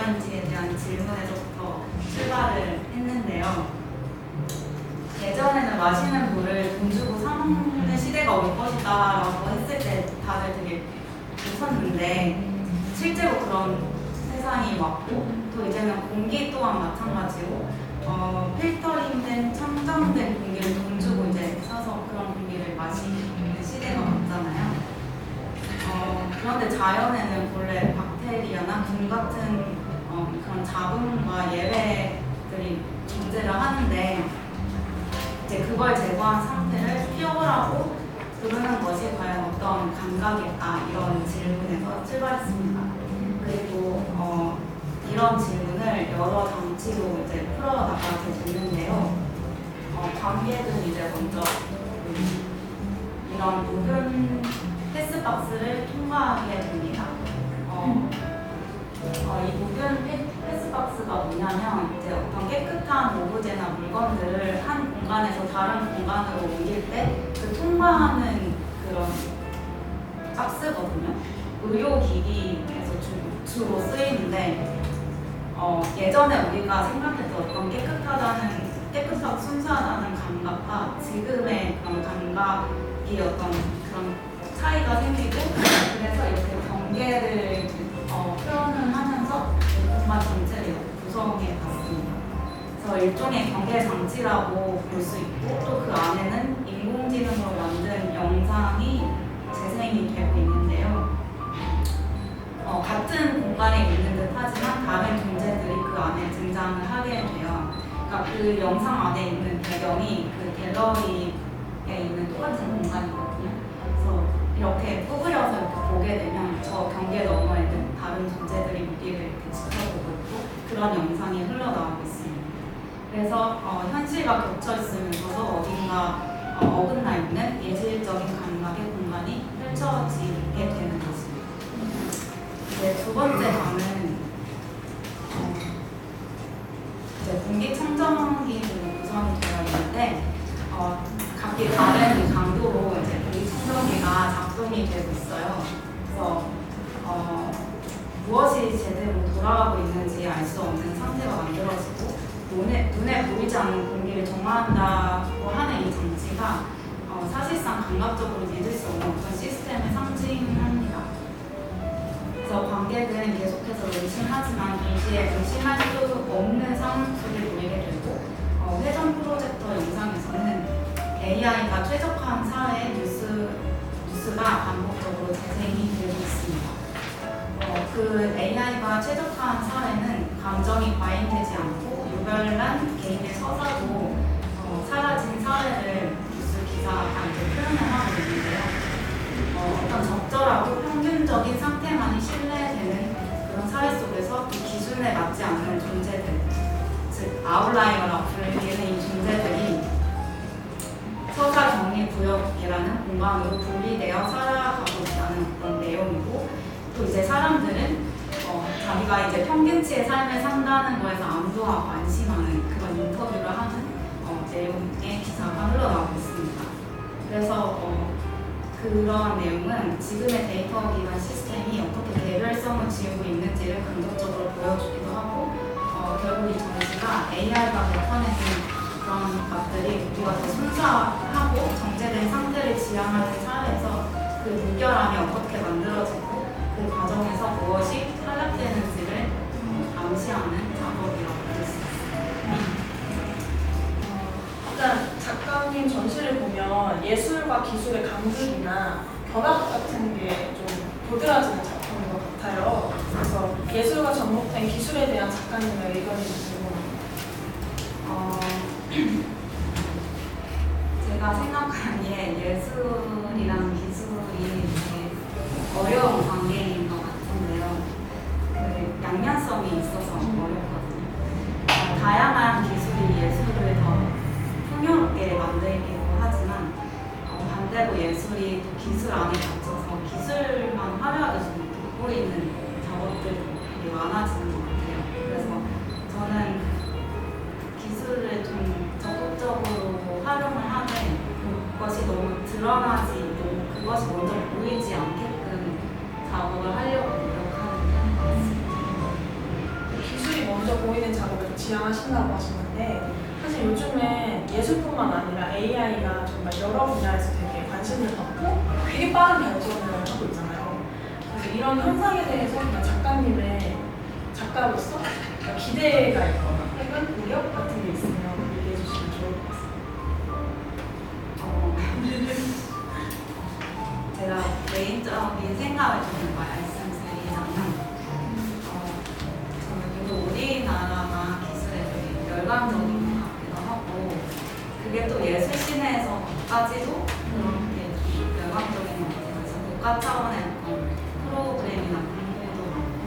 중요한지에 대한 질문에서부터 출발을 했는데요. 예전에는 마시는 물을 돈 주고 사 먹는 시대가 올 것이다 라고 했을 때 다들 되게 웃었는데 실제로 그런 세상이 왔고, 또 이제는 공기 또한 마찬가지로 필터링된 청정된 공기를 돈 주고 이제 사서 그런 공기를 마시는 시대가 왔잖아요. 그런데 자연에는 본래 박테리아나 균 같은 그런 잡음과 예배들이 존재를 하는데, 이제 그걸 제거한 상태를 피어라고 부르는 것이 과연 어떤 감각일까, 이런 질문에서 출발했습니다. 그리고 이런 질문을 여러 장치로 이제 풀어나가게 됐는데요. 관계는 이제 먼저 이런 무균 패스박스를 통과하게 됩니다. 이 무균 패스박스가 뭐냐면, 이제 어떤 깨끗한 오브제나 물건들을 한 공간에서 다른 공간으로 옮길 때 그 통과하는 그런 박스거든요. 의료기기에서 주로 쓰이는데, 예전에 우리가 생각했던 어떤 깨끗하고 순수하다는 감각과 지금의 그런 감각이 어떤 그런 차이가 생기고, 그래서 이렇게 경계를 표현을 하면서 공간 전체를 구성해 봤습니다. 그래서 일종의 경계 장치라고 볼 수 있고, 또 그 안에는 인공지능으로 만든 영상이 재생이 되고 있는데요. 같은 공간에 있는 듯 하지만 다른 존재들이 그 안에 등장을 하게 돼요. 그러니까 그 영상 안에 있는 배경이 그 갤러리에 있는 똑같은 공간이거든요. 그래서 이렇게 구부려서 이렇게 보게 되면 저 경계 너머에는 다른 존재들이 우리를 이렇게 지켜보고 있고, 그런 영상이 흘러나오고 있습니다. 그래서 현실과 겹쳐 있으면서도 어딘가 어긋나 있는 예술적인 감각의 공간이 펼쳐지게 되는 것입니다. 이제 두 번째 방은 이제 공기청정기로 구성이 되어 있는데, 각기 다른 강도로 이제 공기청정기가 작동이 되고 있어요. 그래서 무엇이 제대로 돌아가고 있는지 알 수 없는 상태가 만들어지고, 눈에 보이지 않는 공기를 정화한다고 하는 이 장치가 사실상 감각적으로 믿을 수 없는 어떤 시스템을 상징합니다. 그래서 관객은 계속해서 의심하지만 동시에 의심할 수 없는 상황 속에 놓이게 되고, 회전 프로젝터 영상에서는 AI가 최적화한 사회의 뉴스가 반복적으로 재생이 되고 있습니다. 그 AI가 최적화한 사회는 감정이 과잉되지 않고 유별난 개인의 서사도 사라진 사회를 뉴스 기사가 이제 표현을 하고 있는데요. 어떤 적절하고 평균적인 상태만이 신뢰되는 그런 사회 속에서 그 기준에 맞지 않는 존재들, 즉 아웃라이어라고 불리는 이 존재들이 서사 격리 구역이라는 공간으로 분리되어 살아가고 있다는 그런 내용이고, 또 이제 사람들은 자기가 이제 평균치의 삶을 산다는 거에서 안도하고 안심하는 그런 인터뷰를 하는 내용의 기사가 흘러나오고 있습니다. 그래서 그런 내용은 지금의 데이터 기반 시스템이 어떻게 개별성을 지우고 있는지를 간접적으로 보여주기도 하고, 결국 이 전시가 AI가 나타내는 그런 것들이 우리가 더 순수하고 정제된 상태를 지향하는 사회에서 그 무결함이 어떻게 만들어지고 그 과정에서 무엇이 탈락되는지를 암시하는 작업이라고 볼 수 있습니다. 일단 작가님 전시를 보면 예술과 기술의 간극이나 결합 같은 게 좀 도드라지는 작품인 것 같아요. 그래서 예술과 접목된 기술에 대한 작가님의 의견이 궁금합니다. 제가 생각하기에 예술이랑 기술이 되게 어려운 관계인 것 같은데요. 그 양면성이 있어서 어렵거든요. 다양한 기술이 예술을 더 풍요롭게 만들기도 하지만, 반대로 예술이 또 기술 안에 갇혀서 기술만 화려하게 좀 돋보이는 작업들도 되게 많아지는 것 같아요. 그래서 저는 기술을 좀 적극적으로 활용을 하되 그것이 너무 드러나지, 그것이 먼저 보이지 않게끔 작업을 하려고 노력하는 것 같습니다. 먼저 보이는 작업을 좀 지향하신다고 하셨는데 사실 요즘에 예술뿐만 아니라 AI가 정말 여러 분야에서 되게 관심을 갖고 되게 빠른 발전을 하고 있잖아요. 그래서 이런 현상에 대해서 그냥 작가님의 작가로서 기대가 있거나 혹은 우려 같은 게 있으면 얘기해 주시면 좋을 것 같습니다. 제가 개인적인 생각을 좀 말씀드리자면 저는 또 우리나라가 기술에 되게 열광적인 것 같기도 하고 그게 또 예술씬에서까지도 그렇게 열광적인 것 같아요. 그래서 국가 차원의 어떤 프로그램이나 광고도 많고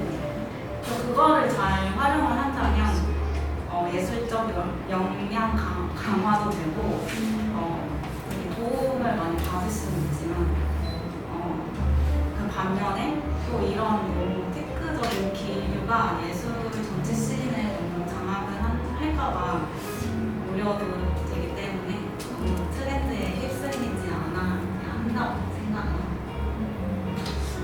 또 그거를 잘 활용을 한다면 예술적 역량 강화도 되고 되게 도움을 많이 받을 수는 있지만 그 반면에 또 이런 너무 테크적인 기류가 예술 전체 시인에 너무 장악을 할까봐 우려도 되기 때문에 너무 트렌드에 휩쓸리지 않아야 한다고 생각합니다.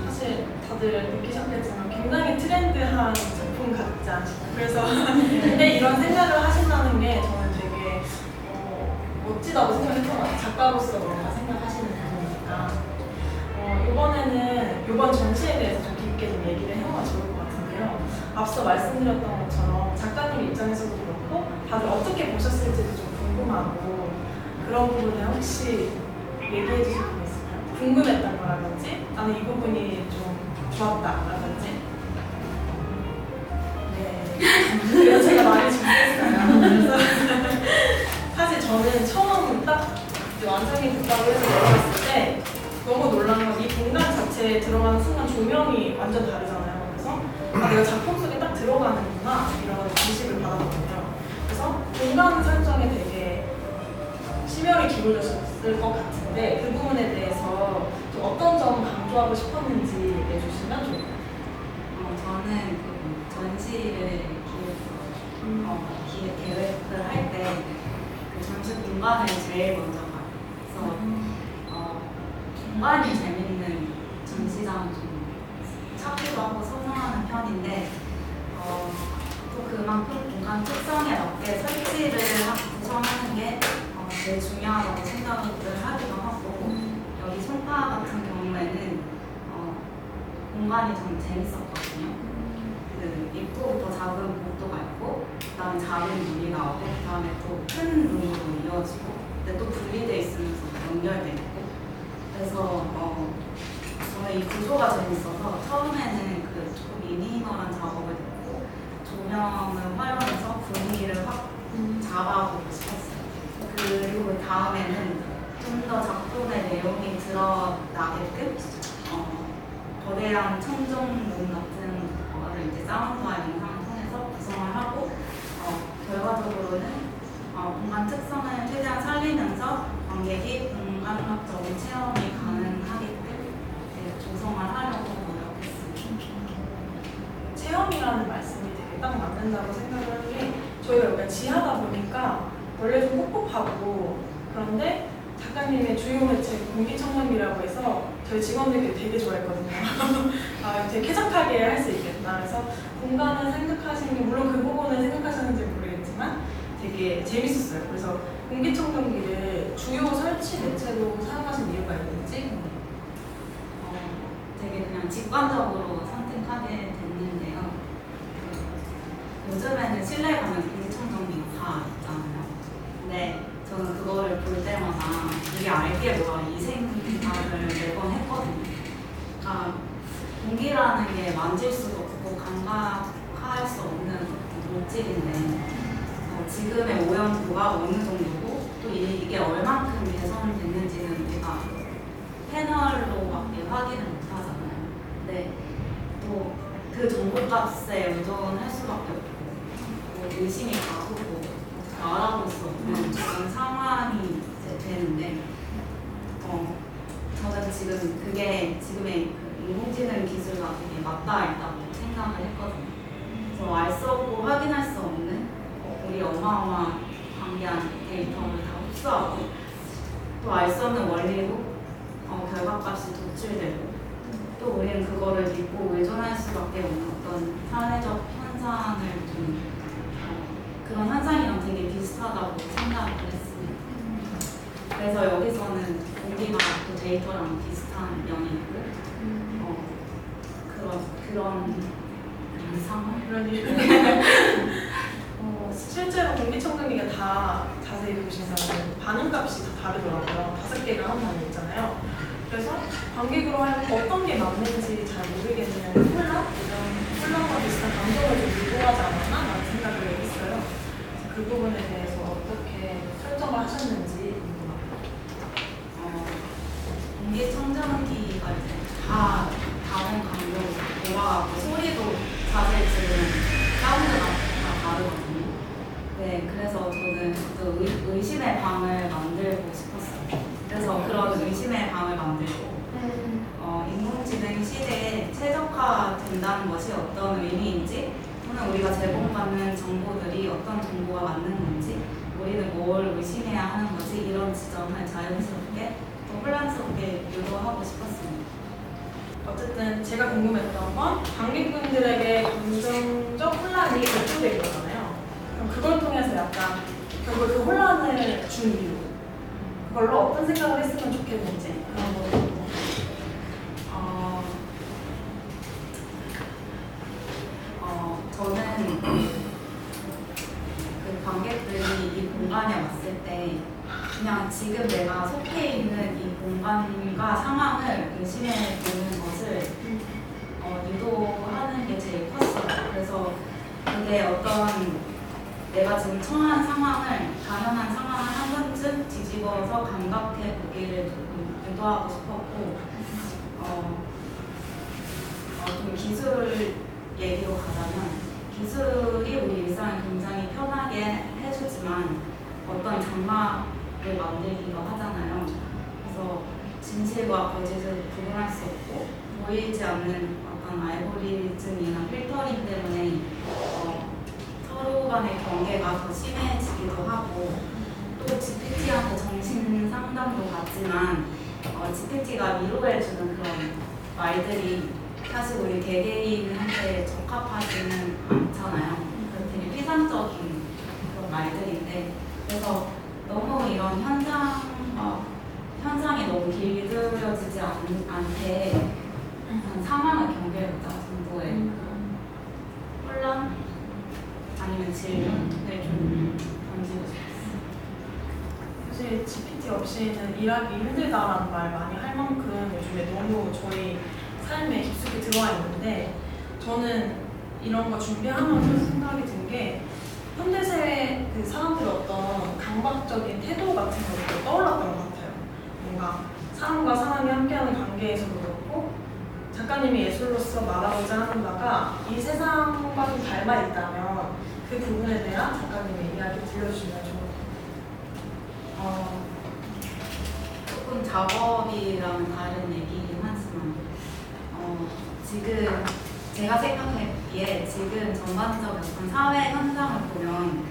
사실 다들 느끼셨겠지만 굉장히 트렌드한 제품 같지 않으시나요? 그래서 근데 이런 생각을 하신다는 게 저는 되게 멋지다고 생각했던 것 같아요. 작가로서 뭔가 생각하시는 부분이니까. 이번 전시에 대해서 좀 깊게 좀 얘기를 해보면 좋을 것 같은데요. 앞서 말씀드렸던 것처럼 작가님 입장에서도 그렇고 다들 어떻게 보셨을지도 좀 궁금하고 그런 부분을 혹시 얘기해 주실 분 있을까요? 궁금했던 거라든지 나는 이 부분이 좀 좋았다라든지. 네. 그래서 제가 많이 준비했어요. 그래서 사실 저는 처음 딱 완성이 됐다고 해서 열었을 때 너무 놀란 건 이 공간 자체에 들어가는 순간 조명이 완전 다르잖아요. 그래서 내가 작품 속에 딱 들어가는구나 이런 인식을 받았거든요. 그래서 공간 설정에 되게 심혈이 기울여졌을 것 같은데 그 부분에 대해서 좀 어떤 점 강조하고 싶었는지 얘기해 주시면 좋을 것 같아요. 저는 그 전시를 계획을 할 때 그 전시 공간을 제일 먼저 봐요. 그래서 공간이 재밌는 전시장 좀 찾기도 하고 선호하는 편인데 또 그만큼 공간 특성에 맞게 설치를 구성하는 게 제일 중요하다고 생각을 하기도 하고 여기 송파 같은 경우에는 공간이 좀 재밌었거든요. 그 입구부터 작은 복도가 있고 그다음에 작은 문이 나오고 그다음에 또 큰 문으로 이어지고 근데 또 분리돼 있으면서 연결돼 있고 그래서 저는 이 구조가 재밌어서 처음에는 그 조금 미니멀한 작업을 했고 조명을 활용해서 분위기를 확 잡아보고 싶었어요. 그리고 그 다음에는 좀 더 작품의 내용이 드러나게끔 거대한 청정문 같은 거를 이제 사운드와 영상을 통해서 구성을 하고 결과적으로는 공간 특성을 최대한 살리면서 관객이 공간학적인 체험이 가능하게끔 조성을 하려고 노력했습니다. 체험이라는 말씀이 되게 딱 맞는다고 생각을 하는 게 저희가 여기가 지하다 보니까 원래 좀 꿉꿉하고 그런데 작가님의 주요 매체 공기청정기라고 해서 저희 직원들끼리 되게 좋아했거든요. 되게 쾌적하게 할 수 있겠다. 그래서 공간을 생각하시는 게 물론 그 부분을 생각하셨는지 모르겠지만 되게 재밌었어요. 그래서 공기청정기를 주요 설치 매체로 사용하신 이유가 있는지 되게 그냥 직관적으로 선택하게 됐는데요. 요즘에는 실내 가면 공기청정기가 다 있잖아요. 근데 저는 그거를 볼 때마다 이게 알게 뭐야 이 생각을 매번 했거든요. 그러니까 공기라는 게 만질 수도 없고 감각할 수 없는 물질인데 지금의 오염도가 어느 정도고 또 이게 얼만큼 개선됐는지는 우리가 패널로밖에 확인을 못하잖아요. 근데 또 그 정보값에 의존할 수밖에 없고 의심이 가고 알아볼 수 없는 그런 상황이 이제 되는데 저는 지금 그게 지금의 그 인공지능 기술과 되게 맞닿아있다고 생각을 했거든요. 그래서 알 수 없고 확인할 수 없는 우리 어마어마한 광대한 데이터를 다 흡수하고 또 알 수 없는 원리로 결과값이 도출되고 또 우리는 그거를 믿고 의존할 수밖에 없는 어떤 사회적 현상을 좀 그런 현상이랑 되게 비슷하다고 생각을 했습니다. 그래서 여기서는 공기가 또 데이터랑 비슷한 면이 있고 그런 상황? 이런 일. 실제로 공기청정기가 다 자세히 보시면 반응값이 다 다르더라고요. 5개가 한 단위 있잖아요. 그래서 관객으로 하여금 어떤 게 맞는지 잘 모르겠는 혼란과 비슷한 감정을 좀 유도하지 않았나? 라는 생각을 했어요. 그 부분에 대해서 어떻게 설정을 하셨는지 궁금합니다. 공기청정기가 이제 다 다른 강도로 돌아가고 소리도 자세히 지금 사운드가 다 다르거든요. 네, 그래서 저는 또 의심의 방을 만들고 싶었어요. 그래서 그런 의심의 방을 만들고 인공지능 시대에 최적화된다는 것이 어떤 의미인지 또는 우리가 제공받는 정보들이 어떤 정보가 맞는 건지 우리는 뭘 의심해야 하는 거지 이런 지점을 자연스럽게 또 혼란스럽게 유도하고 싶었습니다. 어쨌든 제가 궁금했던 건 관객분들에게 감정적 혼란이 노출된 거잖아요. 그럼 그걸 통해서 약간 결국 그 혼란을 준 이유 그걸로 어떤 생각을 했으면 좋겠는지 그런 거 저는 그 관객들이 이 공간에 왔을 때 그냥 지금 내가 속해 있는 이 공간과 상황을 의심해 보는 것을 유도하는 게 제일 컸어요. 그래서 그게 어떤 내가 지금 처한 상황을 당연한 상황을 한 번쯤 뒤집어서 감각해 보기를 조금 유도하고 싶었고 좀 기술 얘기로 가자면 기술이 우리 일상을 굉장히 편하게 해주지만 어떤 장막을 만들기도 하잖아요. 그래서 진실과 거짓을 구분할 수 없고 보이지 않는 어떤 알고리즘이나 필터링 때문에 서로 간의 경계가 더 심해지기도 하고 또 GPT한테 정신 상담도 받지만 GPT가 위로해주는 그런 말들이 사실 우리 개개인한테 적합하지는 않잖아요. 되게 피상적인 그런 말들인데 그래서 너무 이런 현상이 너무 길들여지지 않게 상황을 경계해보자 정도의 혼란 아니면 질문을 좀 던지고 싶었어요. 사실 GPT 없이는 일하기 힘들다라는 말 많이 할 만큼 요즘에 너무 저희 삶에 깊숙이 들어와 있는데 저는 이런 거 준비하면서 생각이 든 게 현대사회 그 사람들의 어떤 강박적인 태도 같은 것도 떠올랐던 것 같아요. 뭔가 사람과 사람이 함께하는 관계에서도 그렇고 작가님이 예술로서 말하고자 하는 바가 이 세상과 좀 닮아 있다면 그 부분에 대한 작가님의 이야기 들려주시면 좋을 것 같아요. 조금 작업이랑은 다른 얘기긴 하지만 지금 제가 생각하기에 지금 전반적 어떤 사회 현상을 보면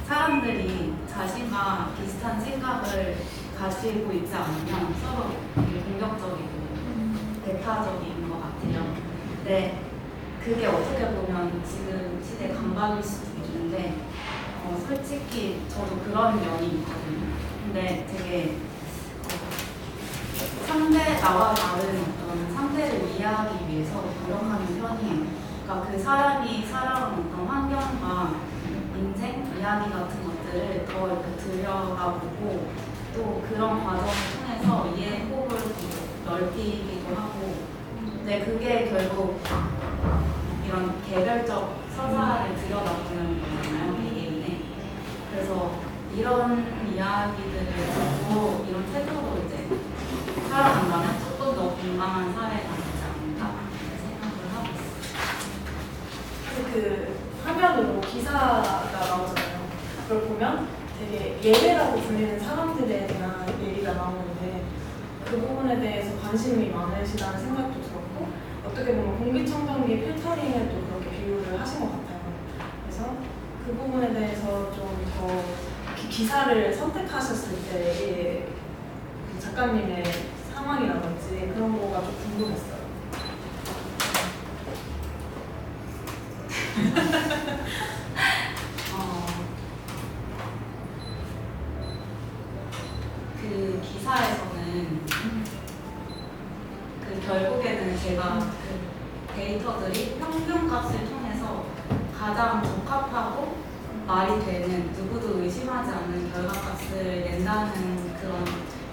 사람들이 자신과 비슷한 생각을 가지고 있지 않으면 서로 되게 공격적이고 배타적인 것 같아요. 근데 그게 어떻게 보면 지금 시대 강박일 수도 있는데 솔직히 저도 그런 면이 있거든요. 근데 되게 나와 다른 어떤 상대를 이해하기 위해서 노력하는 편이에요. 그러니까 그 사람이 살아온 어떤 환경과 인생, 이야기 같은 것들을 더 이렇게 들여다보고 또 그런 과정을 통해서 이해 폭을 넓히기도 하고 근데 그게 결국 이런 개별적 서사를 들여다보는 거잖아요, 개개인의. 그래서 이런 이야기들을 듣고 이런 태도로 이제 살아간다면 조금 더 건강한 사회가 되지 않을까 생각을 하고 있어요. 그 화면으로 기사가 나오잖아요. 그걸 보면 되게 예외라고 불리는 사람들에 대한 얘기가 나오는데 그 부분에 대해서 관심이 많으시다는 생각도 들었고 어떻게 보면 공기청정기 필터링을 또 그렇게 비유를 하신 것 같아요. 그래서 그 부분에 대해서 좀 더 기사를 선택하셨을 때의 작가님의 상황이라든지 그런 거가 좀 궁금했어요. 제가 그 데이터들이 평균값을 통해서 가장 적합하고 말이 되는 누구도 의심하지 않는 결과값을 낸다는 그런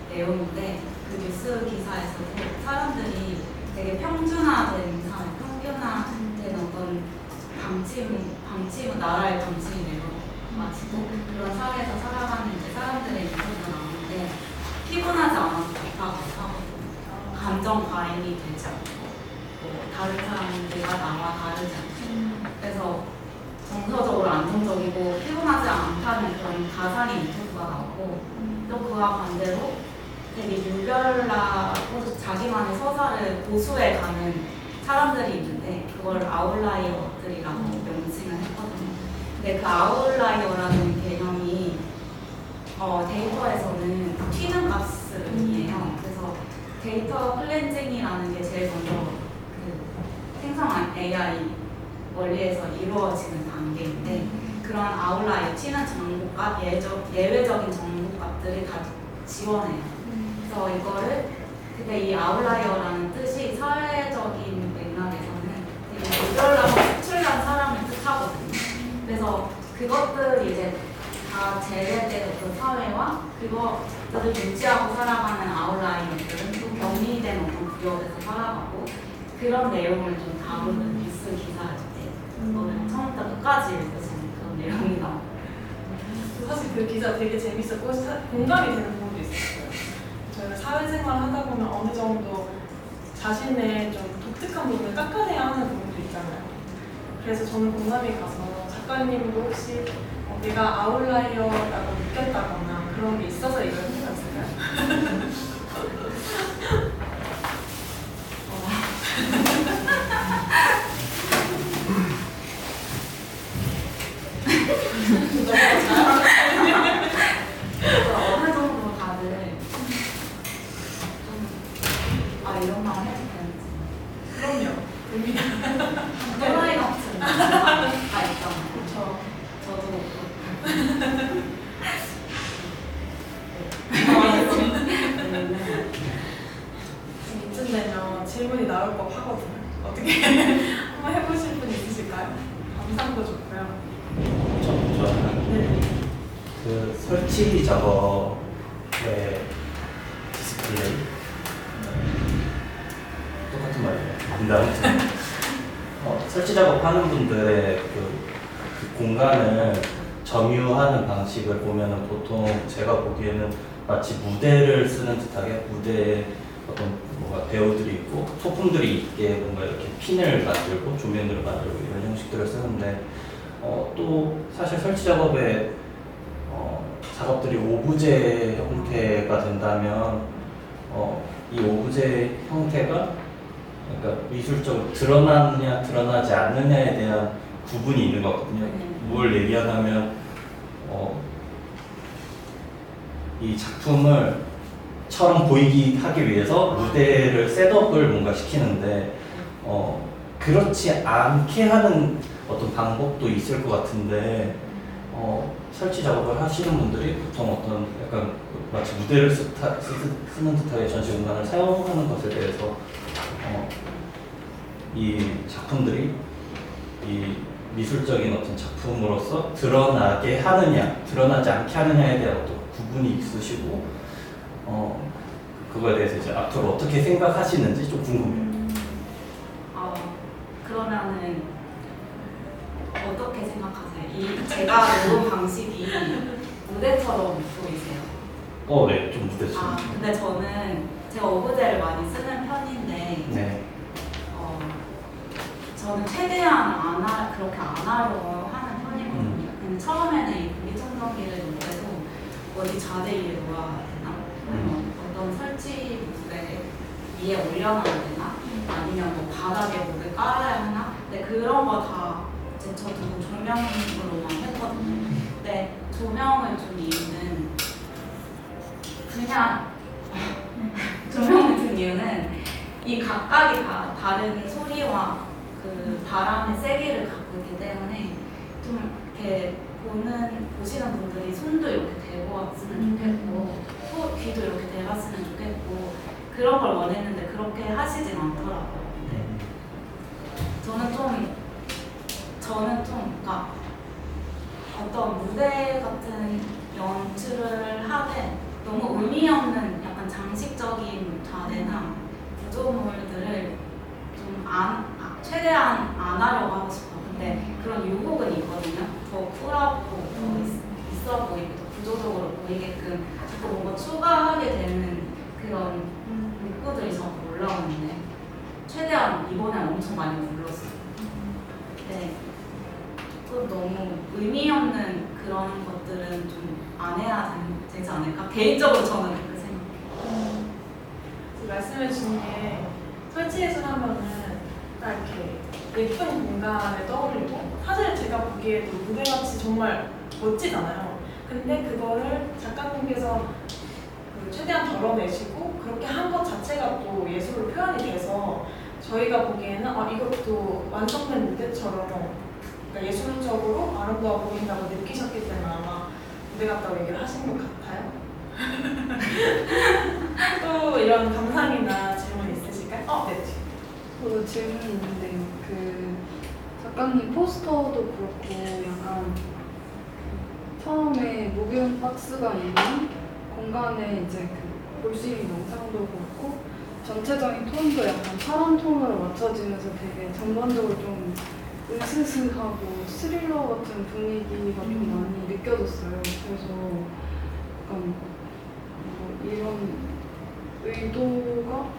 내용인데 그 뉴스 기사에서도 사람들이 되게 평준화된 삶, 평균화된 어떤 방침은 나라의 방침이 되어가지고 그런 사회에서 살아가는 이제 사람들의 인터뷰가 나오는데 피곤하지 않아도 답답하고 하고 감정 과잉이 되지 않고 뭐 다른 사람들과 나와 다르지 않고 그래서 정서적으로 안정적이고 피곤하지 않다는 그런 가상의 인터뷰가 나오고 또 그와 반대로 되게 유별나고 자기만의 서사를 고수해 가는 사람들이 있는데 그걸 아웃라이어들이라고 명칭을 했거든요. 근데 그 아웃라이어라는 개념이 데이터에서는 튀는 값이에요. 그래서 데이터 클렌징이라는 게 제일 먼저 그 생성한 AI 원리에서 이루어지는 단계인데 그런 아웃라이어, 튀는 정보값, 예외적인 정보값들이 다 지원해요. 그래서 이거를 근데 이 아웃라이어라는 뜻이 사회적인 맥락에서는 되게 유별나고 특출난 사람을 뜻하거든요. 그래서 그것들이 이제 다 제외된 어떤 사회와 그것들을 유지하고 살아가는 아웃라이어들은 또 격리된 어떤 구역에서 살아가고 그런 내용을 좀 다루는 뉴스 기사일 때 이거는 처음부터 끝까지 읽으시는 그런 내용이 나와요. 사실 그 기사 되게 재밌었고 공감이 되는 부분도 있었어요. 저희가 사회생활 하다 보면 어느 정도 자신의 좀 독특한 부분을 깎아내야 하는 부분도 있잖아요. 그래서 저는 공감이 가서 작가님도 혹시 내가 아웃라이어라고 느꼈다거나 그런 게 있어서 이걸 해봤을까요? 어느 정도 다들 이런 말 해도 되는지 그럼요. 됩니다. 또라이 같은 가 있잖아요. 그렇죠. 저도 이쯤 되면 질문이 나올 법 하거든요. 어떻게 한번 해보실 분 있으실까요? 감상도 좋고요. 저는 네. 그 설치 작업의 디스플레이 똑같은 말이에요. 근데 아무튼 설치 작업하는 분들의 그 공간을 점유하는 방식을 보면은 보통 제가 보기에는 마치 무대를 쓰는 듯하게 무대에 어떤 뭔가 배우들이 있고 소품들이 있게 뭔가 이렇게 핀을 만들고 조명들을 만들고 이런 형식들을 쓰는데 또 사실 설치 작업에 작업들이 오브제 형태가 된다면 이 오브제 형태가 그러니까 미술적으로 드러나느냐 드러나지 않느냐에 대한 구분이 있는 것 같거든요. 뭘 얘기하냐면 이 작품을 처럼 보이게 하기 위해서 무대를 셋업을 뭔가 시키는데 그렇지 않게 하는 어떤 방법도 있을 것 같은데 설치 작업을 하시는 분들이 보통 어떤 약간 마치 무대를 쓰는 듯하게 전시 공간을 사용하는 것에 대해서 이 작품들이 이 미술적인 어떤 작품으로서 드러나게 하느냐, 드러나지 않게 하느냐에 대한 어떤 구분이 있으시고 그거에 대해서 이제 앞으로 어떻게 생각하시는지 좀 궁금해요. 그러면은 어떻게 생각하세요? 이 제가 놓은 방식이 무대처럼 보이세요? 네, 좀 무대처럼. 근데 저는 제가 오브제를 많이 쓰는 편인데 네. 저는 최대한 그렇게 안 하려고 하는 편이거든요. 근데 처음에는 이 공기청정기를 놓을 때도 어디 자재 위에 놓아야 되나? 어떤 설치 무대 위에 올려놔야 되나? 아니면 뭐 바닥에 뭐를 깔아야 하나? 근데 그런 거 다 저도 조명으로만 했거든요. 근데 조명을 준 이유는 그냥 조명을 준 이유는 이 각각이 다 다른 소리와 그 바람의 세기를 갖고 있기 때문에 좀 이렇게 보시는 분들이 손도 이렇게 대고 왔으면 좋겠고 귀도 이렇게 대봤으면 좋겠고 그런 걸 원했는데 그렇게 하시진 않더라고요. 저는 좀 그러니까 어떤 무대 같은 연출을 하되 너무 의미 없는 약간 장식적인 자재나 구조물들을 좀 최대한 안 하려고 하고 싶어. 근데 그런 유혹은 있거든요. 더 쿨하고 더 있어 보이고 더 구조적으로 보이게끔 자꾸 뭔가 추가하게 되는 그런 욕구들이 자꾸 올라오는데 최대한 이번에 엄청 많이 눌렀어요. 네. 또 너무 의미 없는 그런 것들은 좀 안 해야 되지 않을까? 개인적으로 저는 그렇게 생각해요. 말씀해 주신 게 설치예술 하면은 딱 이렇게 예쁜 공간을 떠올리고 사실 제가 보기에도 무대같이 정말 멋지잖아요. 근데 그거를 작가님께서 최대한 덜어내시고 그렇게 한 것 자체가 또 예술로 표현이 돼서 저희가 보기에는 이것도 완성된 무대처럼 그러니까 예술적으로 아름다워 보인다고 느끼셨기 때문에 아마 무대 같다고 얘기를 하신 것 같아요. 또 이런 감상이나 질문 있으실까요? 네. 저도 질문이 있는데 그 작가님 포스터도 그렇고 약간 처음에 목욕 박스가 있는 공간에 이제 그 볼 수 있는 영상도 그렇고 전체적인 톤도 약간 파란 톤으로 맞춰지면서 되게 전반적으로 좀 으스스하고 스릴러 같은 분위기가 좀 많이 느껴졌어요. 그래서 약간 이런 의도가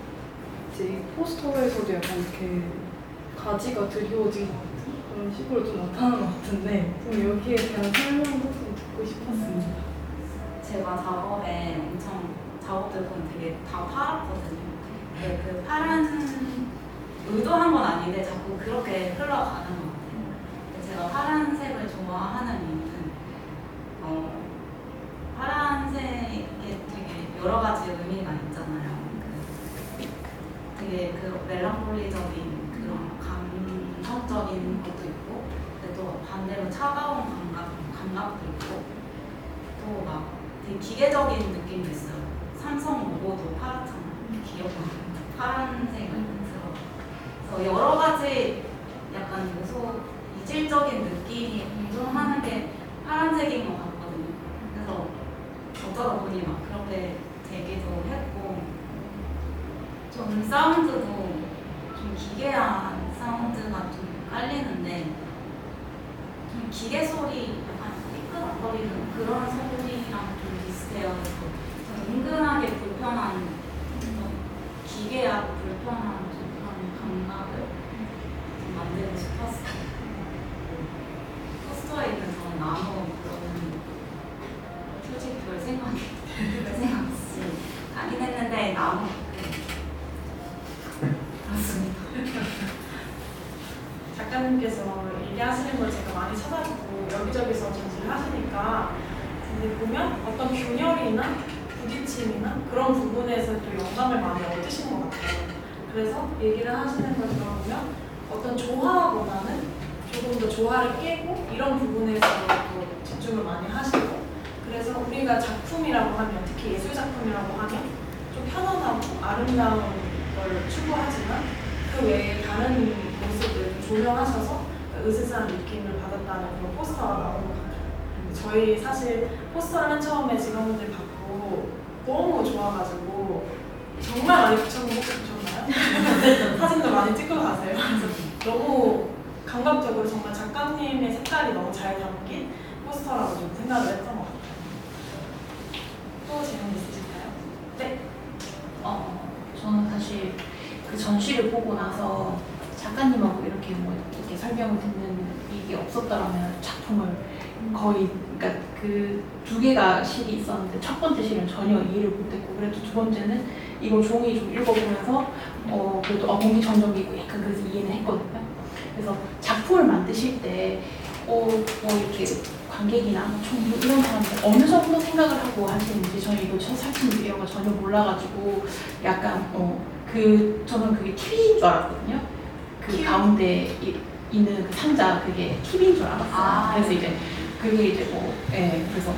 이제 이 포스터에서도 약간 이렇게 가지가 드리워진 것 같은 그런 식으로 좀 나타나는 것 같은데 좀 여기에 대한 설명도 좀 듣고 싶었습니다. 제가 작업에 작업들 보면 되게 다 파랗거든요. 근데 그 파란 의도한 건 아닌데 자꾸 그렇게 흘러가는 것 같아요. 제가 파란색을 좋아하는 이유는 파란색에 되게 여러 가지 의미가 있잖아요. 되게 그 멜랑콜리적인 그런 감성적인 것도 있고, 근데 또 반대로 차가운 감각도 있고, 또 막 되게 기계적인 느낌도 있어요. 삼성 로고도 파랗잖아요. 기억나. 파란색을 들어. 그래서 여러 가지 약간 요소, 이질적인 느낌이 공존하는 게 파란색인 것 같거든요. 그래서 어쩌다 보니 막 그렇게 되기도 했고, 좀 사운드도 좀 기괴한 사운드가 좀 깔리는데, 좀 기계 소리, 약간 삐끗거리는 그런 소리랑 좀 비슷해요. 그래서 은근하게 불편한, 기괴하고 불편한 좀 그런 감각을 좀 만들고 싶었어요. 포스터에 있는 저는 나무 그거는 솔직히 별 생각 없이 하긴 했는데 나무 그렇습니다. 작가님께서 얘기하시는 걸 제가 많이 찾아보고 여기저기서 전시를 하시니까 근데 보면 어떤 균열이나 부딪힘이나 그런 부분에서 또 영감을 많이 얻으시는 것 같아요. 그래서 얘기를 하시는 걸 들어보면 어떤 조화보다는 조금 더 조화를 깨고 이런 부분에서 또 집중을 많이 하시고 그래서 우리가 작품이라고 하면 특히 예술 작품이라고 하면 좀 편안하고 아름다운 걸 추구하지만 그 외에 다른 모습을 좀 조명하셔서 으스스한 느낌을 받았다는 그런 포스터가 나온 것 같아요. 저희 사실 포스터를 맨 처음에 직원분들 받고 너무 좋아가지고 정말 많이 붙여놓으셨나요? 사진도 많이 찍고 가세요. 그래서 너무 감각적으로 정말 작가님의 색깔이 너무 잘 담긴 포스터라고 좀 생각을 했던 것 같아요. 또 질문 있으실까요? 네. 저는 사실 그 전시를 보고 나서 작가님하고 이렇게 이렇게 설명을 듣는 일이 없었더라면 작품을 거의 그러니까 그 두 개가 실이 있었는데 첫 번째 실은 전혀 이해를 못했고 그래도 두 번째는 이거 종이 좀 읽어보면서 그래도 공기청정기고 약간 그래서 이해는 했거든요. 그래서 작품을 만드실 때 뭐 이렇게 관객이나 뭐 이런 사람들 어느 정도 생각을 하고 하시는지 저는 이거 설치 이런 거 전혀 몰라가지고 약간 저는 그게 TV인 줄 알았거든요. 그 TV? 가운데 있는 그 상자 그게 TV인 줄 알았어요. 그래서 이제 그게 이제 그래서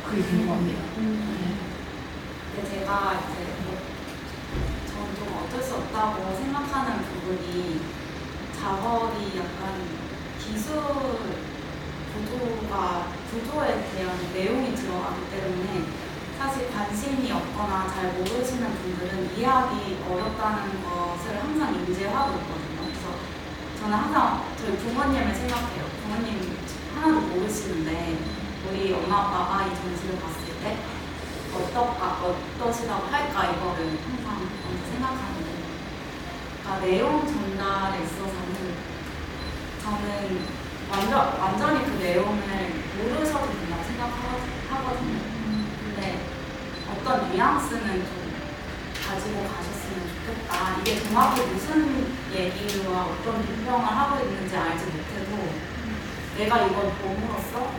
그게 궁금합니다. 근데 제가 이제 저는 좀 어쩔 수 없다고 생각하는 부분이 작업이 약간 기술 구조에 대한 내용이 들어가기 때문에 사실 관심이 없거나 잘 모르시는 분들은 이해하기 어렵다는 것을 항상 인지하고 있거든요. 그래서 저는 항상 저희 부모님을 생각해요. 부모님 하나도 모르시는데 우리 엄마 아빠가 이 전시를 봤을 때 어떠시다고 할까 이거를 항상 먼저 생각하는데, 그러니까 내용 전달에 있어서는 저는 완전히 그 내용을 모르셔도 된다고 생각하거든요. 근데 어떤 뉘앙스는 좀 가지고 가셨으면 좋겠다. 이게 정확히 무슨 얘기와 어떤 비평을 하고 있는지 알지 못해도 내가 이걸 봄으로써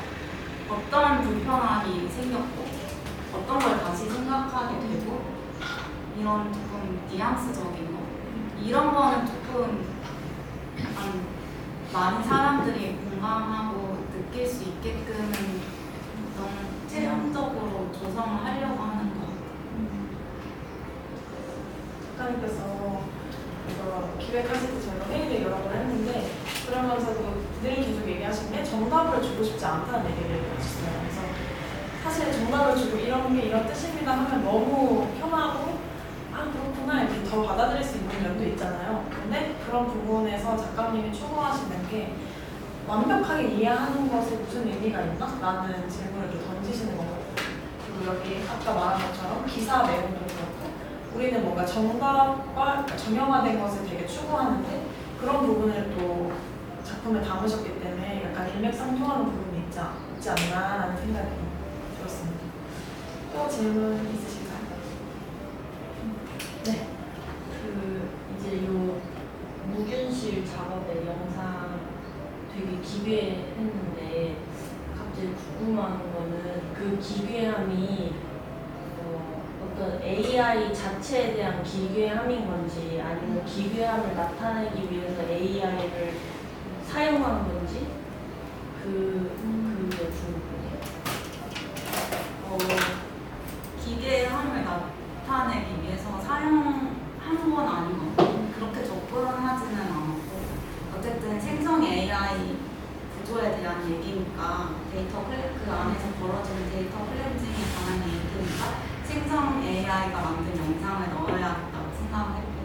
어떤 불편함이 생겼고 어떤 걸 다시 생각하게 되고 이런 조금 뉘앙스적인 거 이런 거는 조금 많은 사람들이 공감하고 느낄 수 있게끔 너무 체험적으로 조성을 하려고 하는 것 같아요. 작가님께서 이거 기획하실 때 저희가 회의를 여러 번 했는데 그러면서도 늘 계속 얘기하신 게 정답을 주고 싶지 않다는 얘기를 하셨어요. 그래서 사실 정답을 주고 이런 게 이런 뜻입니다 하면 너무 편하고 그렇구나 이렇게 더 받아들일 수 있는 면도 있잖아요. 근데 그런 부분에서 작가님이 추구하시는 게 완벽하게 이해하는 것에 무슨 의미가 있나? 라는 질문을 좀 던지시는 것 같아요. 그리고 여기 아까 말한 것처럼 기사 내용도 그렇고 우리는 뭔가 정답과 정형화된 것을 되게 추구하는데 그런 부분을 또 작품에 담으셨기 때문에 약간 일맥상통하는 부분이 있지 않나라는 생각이 들었습니다. 또 질문 있으실까요? 네. 이제 요 무균실 작업의 영상 되게 기괴했는데 갑자기 궁금한 거는 그 기괴함이 어떤 AI 자체에 대한 기괴함인 건지 아니면 기괴함을 나타내기 위해서 AI를 사용한 건지 그게 궁금해요. 기계함을 나타내기 위해서 사용한 건 아닌 것 같아요. 그렇게 접근하지는 않았고 어쨌든 생성 AI 구조에 대한 얘기니까 그 안에서 벌어지는 데이터 클렌징에 관한 얘기니까 생성 AI가 만든 영상을 넣어야겠다고 생각했고,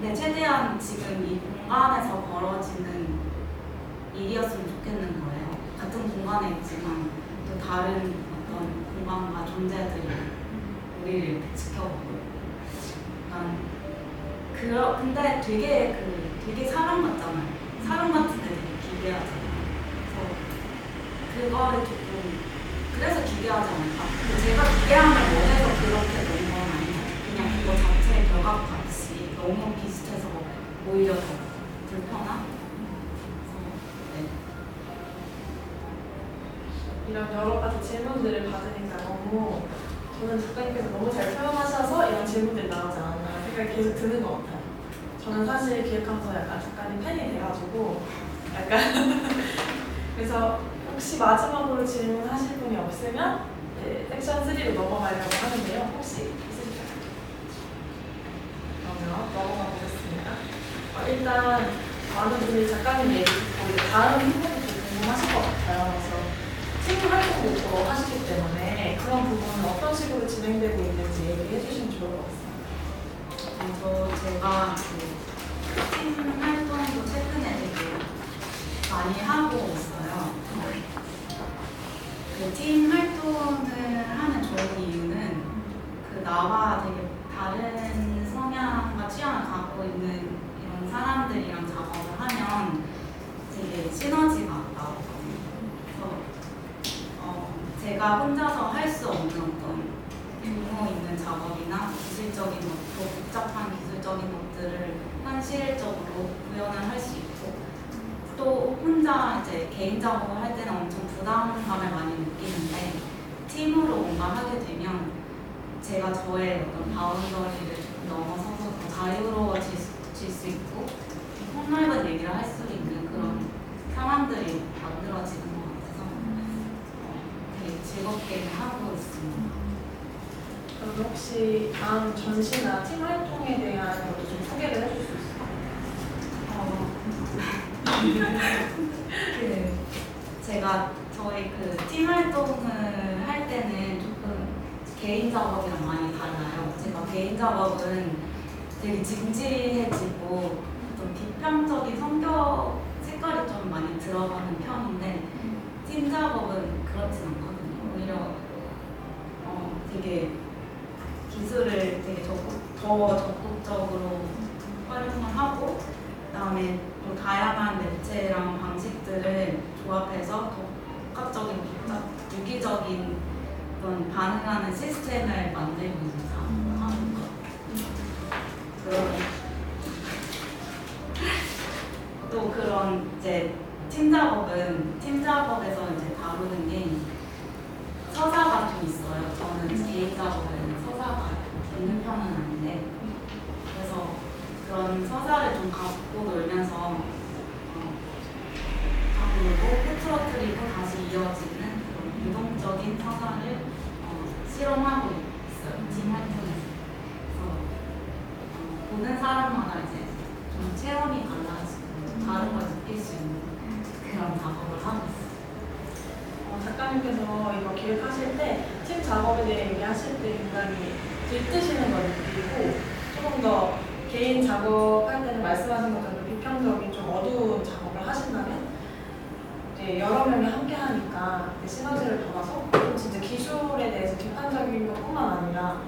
근데 최대한 지금 이 공간에서 벌어지는 일이었으면 좋겠는 거예요. 같은 공간에 있지만 또 다른 어떤 공간과 존재들이 우리를 이렇게 지켜보고 근데 되게 사람 같잖아요. 사람 같은데 되게 기괴하잖아요. 그래서 그거를 조금 그래서 기괴하지 않을까? 제가 기괴함을 원해서 그렇게 놓은 건 아니에요. 그냥 그거 자체의 벽압같이 너무 비슷해서 오히려 더 불편한? 그래서 이런 여러 가지 질문들을 받으니까 저는 작가님께서 너무 잘 표현하셔서 이런 질문들이 나오지 않았나 생각이 계속 드는 것 같아요. 저는 사실 기획하면서 약간 작가님 팬이 돼가지고 약간 그래서 혹시 마지막으로 질문하실 분이 없으면 섹션 3로 넘어가려고 하는데요. 혹시 있으실까요? 그러면 넘어가 보겠습니다. 일단 많은 분들이 작가님 얘기 듣고 다음 부분이 좀 궁금하실 것 같아요. 그래서 팀 활동도 또 하시기 때문에 그런 부분은 어떤 식으로 진행되고 있는지 얘기해 주시면 좋을 것 같습니다. 제가 팀 활동도 최근에 되게 많이 하고 있어요. 그 팀 활동을 하는 좋은 이유는 나와 되게 다른 성향과 취향을 갖고 있는 이런 사람들이랑 작업을 하면 되게 시너지가 나오거든요. 그래서 제가 혼자서 할 수 없는 어떤 규모 있는 작업이나 기술적인 것, 더 복잡한 기술적인 것들을 현실적으로 구현을 할 수 있고, 또 혼자 이제 개인 작업을 할 때는 엄청 부담감을 많이 느끼는데 팀으로 뭔가 하게 되면 제가 저의 어떤 바운더리를 넘어서서 더 자유로워질 수 있고 폭넓은 얘기를 할 수 있는 그런 상황들이 만들어지는 것 같아서 되게 즐겁게 하고 있습니다. 그럼 혹시 다음 전시나 팀 활동에 대한 것도 좀 소개를 해줄 수 있어요? 제가 저희 그 팀 활동을 할 때는 조금 개인 작업이랑 많이 달라요. 제가 개인 작업은 되게 진지해지고 좀 비평적인 성격 색깔이 좀 많이 들어가는 편인데 팀 작업은 그렇진 않거든요. 오히려 되게 기술을 되게 더 적극적으로 활용을 하고 그다음에 또 다양한 매체랑 방식들을 조합해서 더 복합적인 유기적인 그런 반응하는 시스템을 만들고 있는 작업을 하는 것 같아요. 또 그런 이제 팀 작업에서 이제 다루는 게 서사가 좀 있어요. 저는 개인 작업에는 서사가 있는 편은 아닌데 그래서 그런 서사를 좀 갖고 놀면서 가보고 흐트러뜨리고 다시 이어지는 그런 유동적인 서사를 실험하고 있어요. 팀 활동에서. 그래서 보는 사람마다 이제 좀 체험이 달라지고 다른 걸 느낄 수 있는 그런 작업을 하고 있어요. 작가님께서 이거 기획하실 때 팀 작업에 대해 얘기하실 때 굉장히 들뜨시는 걸 느끼고 조금 더 개인 작업할 때는 말씀하신 것처럼 비평적인 좀 어두운 작업을 하신다면 이제 여러 명이 함께 하니까 시너지를 받아서 좀 진짜 기술에 대해서 비판적인 것뿐만 아니라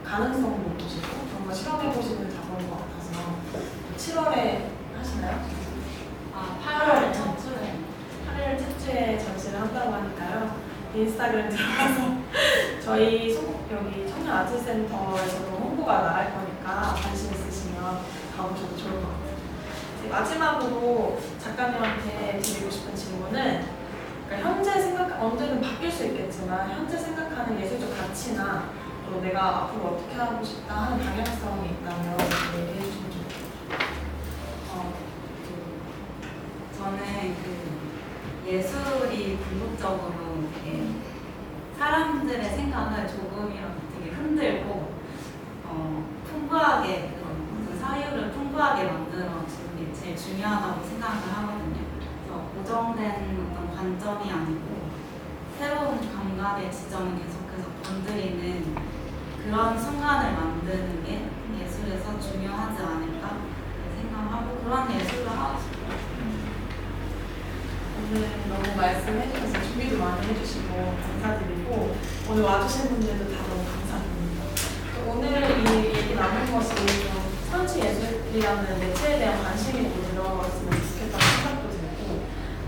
가능성도 보시고 정말 실험해 보시는 작업인 것 같아서 7월에 하시나요? 8월 첫 주에 8일 특주에 전시를 한다고 하니까요. 인스타그램 들어가서 저희 여기 청년 아트센터에서도 홍보가 나갈 거니까 관심 있으시면 가보셔도 좋을 것 같아요. 이제 마지막으로 작가님한테 드리고 싶은 질문은 그러니까 언제든 바뀔 수 있겠지만 현재 생각하는 예술적 가치나 또 내가 앞으로 어떻게 하고 싶다 하는 방향성이 있다면 얘기해 주시면 좋겠어요. 저는 예술이 궁극적으로 되게 사람들의 생각을 조금이라도 되게 흔들고 풍부하게 그 사유를 풍부하게 만들어주는 게 제일 중요하다고 생각을 하거든요. 그래서 고정된 어떤 관점이 아니고 새로운 감각의 지점을 계속해서 건드리는 그런 순간을 만드는 게 예술에서 중요하지 않을까 생각하고 그런 예술을 하고 싶어요. 오늘 너무 말씀해 주셔서 준비도 많이 해주시고 감사드리고 오늘 와주신 분들도 다 너무 감사드립니다. 오늘 이 얘기 나눈 것이 좀 선취예술이라는 매체에 대한 관심이 더 늘어났으면 좋겠다는 생각도 들고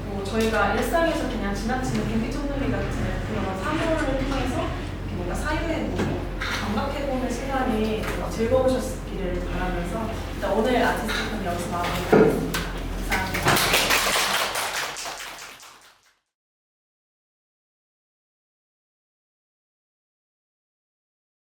또 저희가 일상에서 그냥 지나치는 경기총놀이 같은 그런 사물을 통해서 이렇게 뭔가 사유해보고 감각해보는 시간이 즐거우셨기를 바라면서 일단 오늘 아티스트는 여기서 마무리하겠습니다.